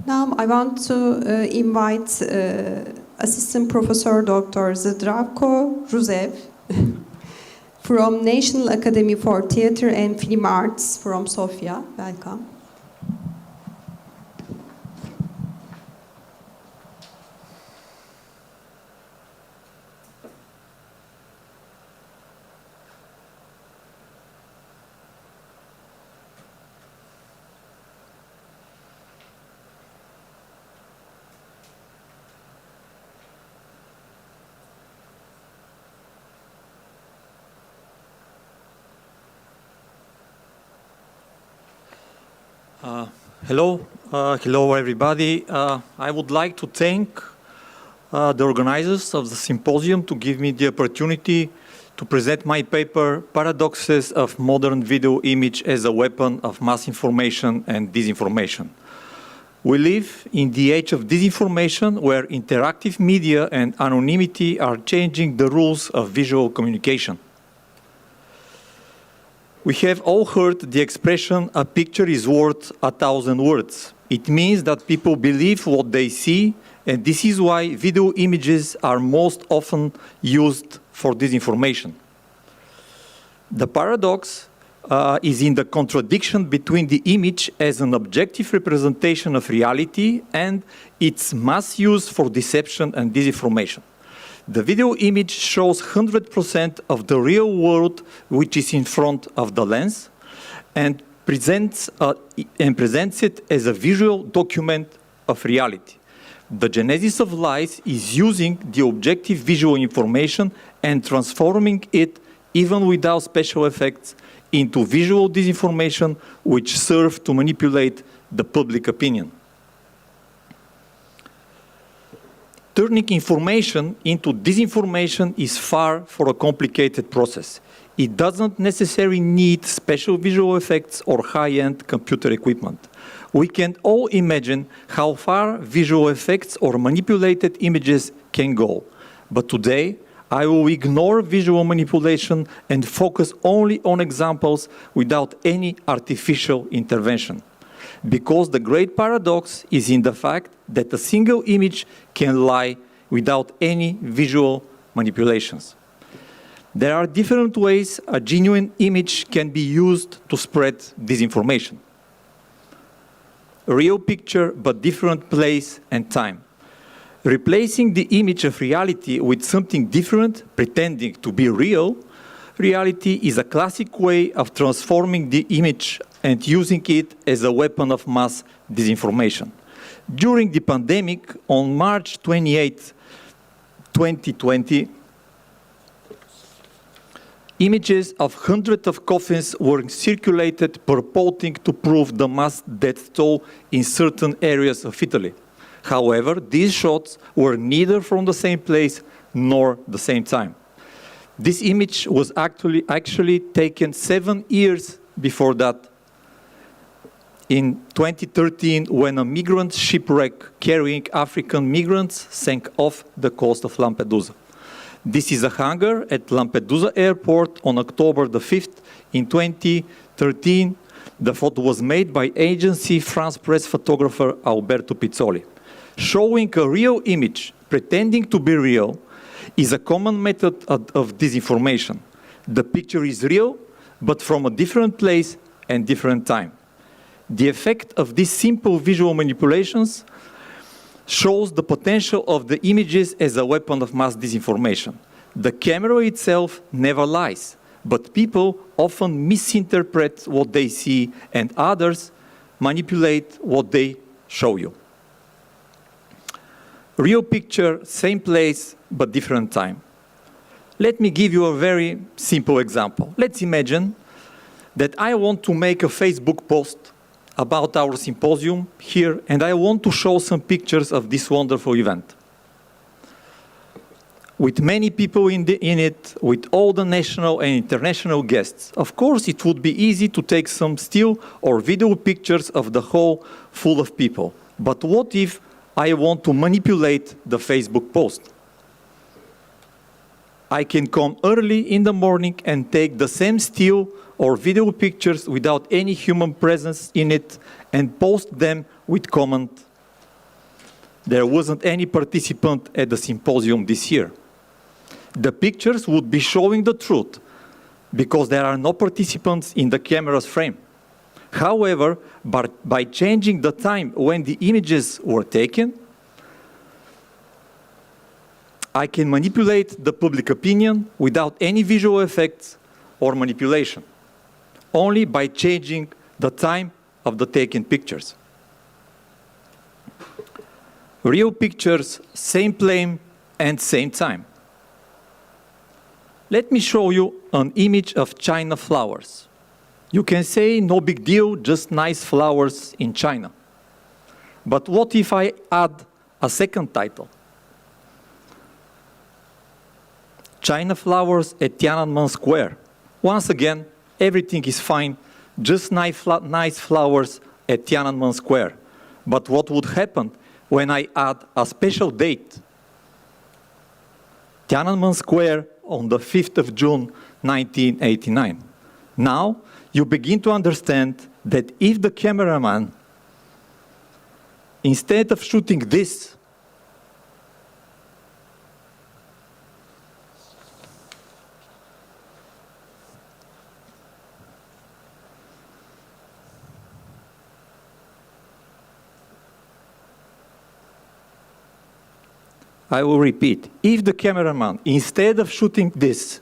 Now I want to invite Assistant Professor Dr. Zdravko Ruzhev from National Academy for Theatre and Film Arts from Sofia. Welcome. Hello everybody. I would like to thank the organizers of the symposium to give me the opportunity to present my paper, Paradoxes of Modern Video Image as a Weapon of Mass Information and Disinformation. We live in the age of disinformation where interactive media and anonymity are changing the rules of visual communication. We have all heard the expression, a picture is worth 1,000 words. It means that people believe what they see, and this is why video images are most often used for disinformation. The paradox is in the contradiction between the image as an objective representation of reality and its mass use for deception and disinformation. The video image shows 100% of the real world which is in front of the lens and presents it as a visual document of reality. The genesis of lies is using the objective visual information and transforming it, even without special effects, into visual disinformation which serve to manipulate the public opinion. Turning information into disinformation is far from a complicated process. It doesn't necessarily need special visual effects or high-end computer equipment. We can all imagine how far visual effects or manipulated images can go. But today, I will ignore visual manipulation and focus only on examples without any artificial intervention. Because the great paradox is in the fact that a single image can lie without any visual manipulations. There are different ways a genuine image can be used to spread disinformation. A real picture, but different place and time. Replacing the image of reality with something different, pretending to be real, reality is a classic way of transforming the image and using it as a weapon of mass disinformation. During the pandemic, on March 28, 2020, images of hundreds of coffins were circulated purporting to prove the mass death toll in certain areas of Italy. However, these shots were neither from the same place nor the same time. This image was actually taken 7 years before that, in 2013, when a migrant shipwreck carrying African migrants sank off the coast of Lampedusa. This is a hangar at Lampedusa airport on October the 5th in 2013. The photo was made by agency France Press photographer Alberto Pizzoli. Showing a real image, pretending to be real, is a common method of disinformation. The picture is real, but from a different place and different time. The effect of these simple visual manipulations shows the potential of the images as a weapon of mass disinformation. The camera itself never lies, but people often misinterpret what they see and others manipulate what they show you. Real picture, same place, but different time. Let me give you a very simple example. Let's imagine that I want to make a Facebook post about our symposium here, and I want to show some pictures of this wonderful event. With many people in it, with all the national and international guests. Of course, it would be easy to take some still or video pictures of the hall full of people. But what if I want to manipulate the Facebook post? I can come early in the morning and take the same still or video pictures without any human presence in it and post them with comment there wasn't any participant at the symposium this year. The pictures would be showing the truth because there are no participants in the camera's frame. However, by changing the time when the images were taken, I can manipulate the public opinion without any visual effects or manipulation, only by changing the time of the taken pictures. Real pictures, same plane and same time. Let me show you an image of China flowers. You can say, no big deal, just nice flowers in China. But what if I add a second title? China flowers at Tiananmen Square. Once again, everything is fine, just nice flowers at Tiananmen Square. But what would happen when I add a special date? Tiananmen Square on the 5th of June, 1989. Now, you begin to understand that if the cameraman, instead of shooting this, I will repeat, if the cameraman, instead of shooting this,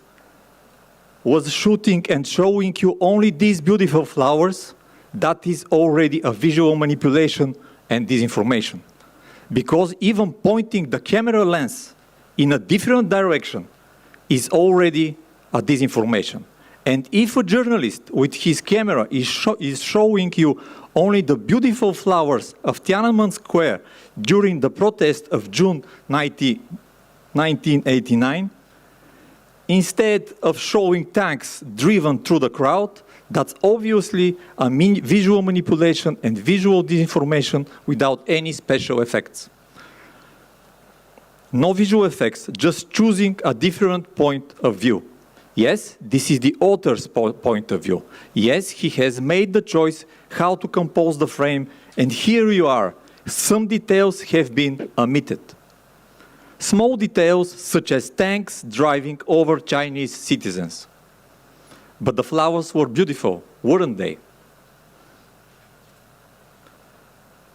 was shooting and showing you only these beautiful flowers, that is already a visual manipulation and disinformation. Because even pointing the camera lens in a different direction is already a disinformation. And if a journalist with his camera is showing you only the beautiful flowers of Tiananmen Square during the protest of June 1989, instead of showing tanks driven through the crowd, that's obviously a visual manipulation and visual disinformation without any special effects. No visual effects, just choosing a different point of view. Yes, this is the author's point of view. Yes, he has made the choice how to compose the frame, and here you are. Some details have been omitted. Small details such as tanks driving over Chinese citizens. But the flowers were beautiful, weren't they?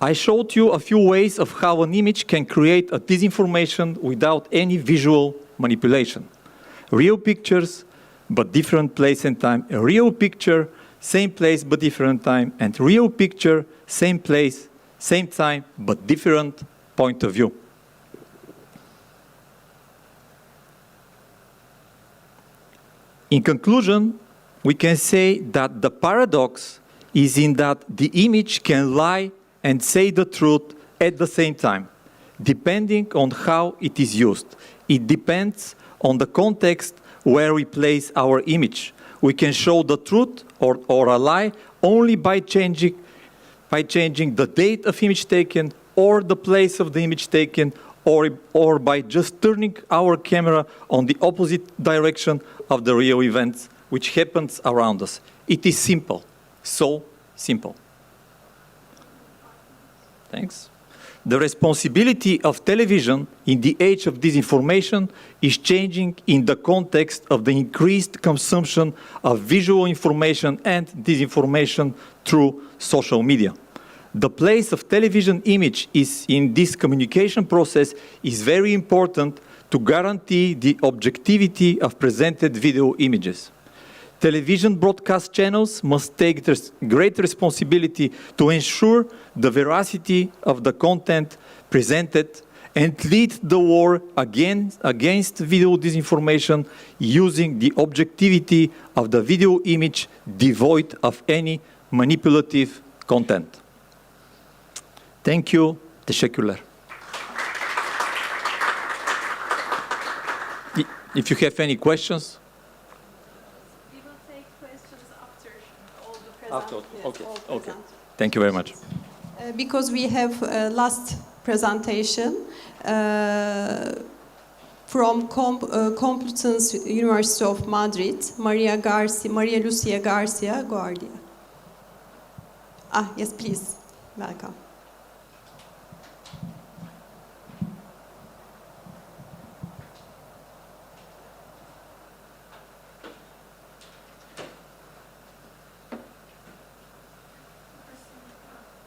I showed you a few ways of how an image can create a disinformation without any visual manipulation. Real pictures, but different place and time. A real picture, same place but different time. And real picture, same place, same time, but different point of view. In conclusion, we can say that the paradox is in that the image can lie and say the truth at the same time, depending on how it is used. It depends on the context where we place our image. We can show the truth or a lie only by changing the date of image taken or the place of the image taken or by just turning our camera on the opposite direction of the real events which happens around us. It is simple, so simple. Thanks. The responsibility of television in the age of disinformation is changing in the context of the increased consumption of visual information and disinformation through social media. The place of television image is in this communication process is very important to guarantee the objectivity of presented video images. Television broadcast channels must take great responsibility to ensure the veracity of the content presented and lead the war against video disinformation using the objectivity of the video image devoid of any manipulative content. Thank you. Teşekkürler. If you have any questions. Okay. Thank you very much. Because we have last presentation from Complutense University of Madrid, Maria Lucia Garcia Guardia. Yes, please. Welcome.